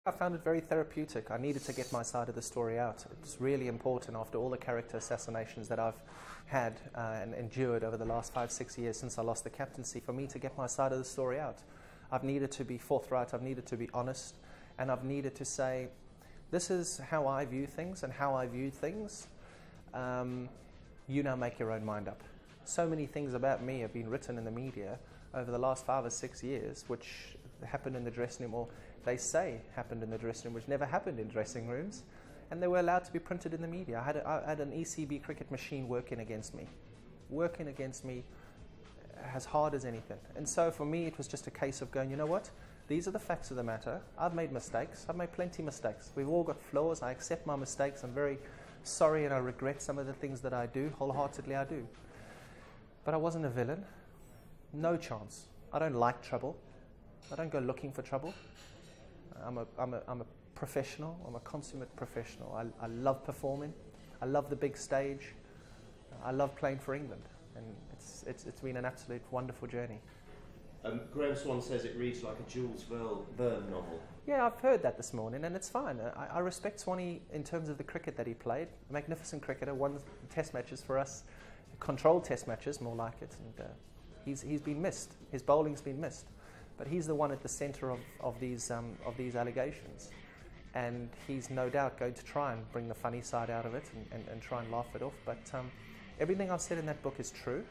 I found it very therapeutic. I needed to get my side of the story out. It's really important after all the character assassinations that I've had and endured over the last 5-6 years since I lost the captaincy, for me to get my side of the story out. I've needed to be forthright, I've needed to be honest, and I've needed to say, this is how I view things and how I viewed things. You now make your own mind up. So many things about me have been written in the media over the last 5 or 6 years, which happened in the dressing room, or they say happened in the dressing room, which never happened in dressing rooms, and they were allowed to be printed in the media. I had an ECB cricket machine working against me as hard as anything. And so for me, it was just a case of going, you know what? These are the facts of the matter. I've made mistakes. I've made plenty of mistakes. We've all got flaws. I accept my mistakes. I'm very sorry and I regret some of the things that I do. Wholeheartedly, I do. But I wasn't a villain. No chance. I don't like trouble. I don't go looking for trouble. I'm a professional. I'm a consummate professional. I love performing. I love the big stage. I love playing for England. And it's been an absolute wonderful journey. Graeme Swann says it reads like a Jules Verne novel. Yeah, I've heard that this morning, and it's fine. I respect Swanee in terms of the cricket that he played. A magnificent cricketer, won test matches for us, controlled test matches, more like it, and he's been missed. His bowling's been missed. But he's the one at the centre of these allegations. And he's no doubt going to try and bring the funny side out of it and try and laugh it off. But everything I've said in that book is true,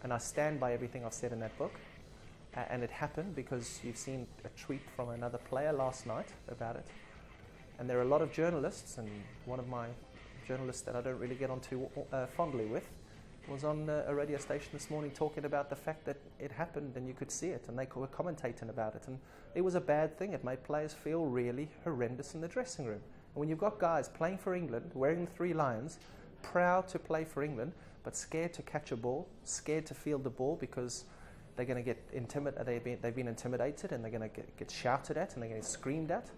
and I stand by everything I've said in that book. And it happened because you've seen a tweet from another player last night about it. And there are a lot of journalists, and one of my journalists that I don't really get on too fondly with was on a radio station this morning talking about the fact that it happened and you could see it, and they were commentating about it. And it was a bad thing. It made players feel really horrendous in the dressing room. And when you've got guys playing for England, wearing the 3 lions, proud to play for England, but scared to catch a ball, scared to field the ball because they're going to get intimidated. They've been intimidated, and they're going to get shouted at, and they're going to get screamed at.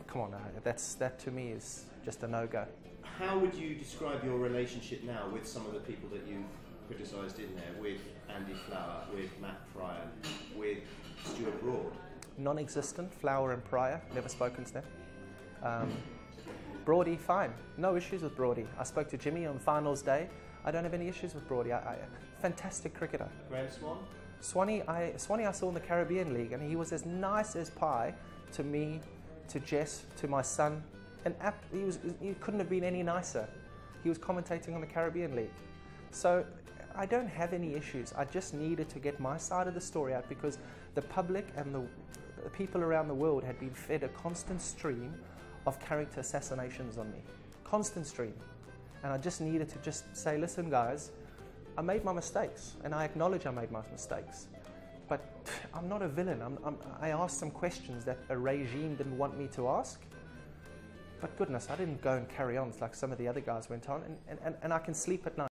Come on, that to me is just a no-go. How would you describe your relationship now with some of the people that you've criticised in there, with Andy Flower, with Matt Pryor, with Stuart Board? Non-existent. Flower and Pryor, never spoken to them. Broady, fine. No issues with Broady. I spoke to Jimmy on finals day. I don't have any issues with Broady. Fantastic cricketer. Graeme Swann? Swanee I saw in the Caribbean League, and he was as nice as pie to me, to Jess, to my son. And he couldn't have been any nicer. He was commentating on the Caribbean League. So I don't have any issues. I just needed to get my side of the story out because the public and the people around the world had been fed a constant stream of character assassinations on me. Constant stream. And I just needed to just say, listen guys, I made my mistakes, and I acknowledge I made my mistakes. But I'm not a villain. I asked some questions that a regime didn't want me to ask. But goodness, I didn't go and carry on like some of the other guys went on, and I can sleep at night.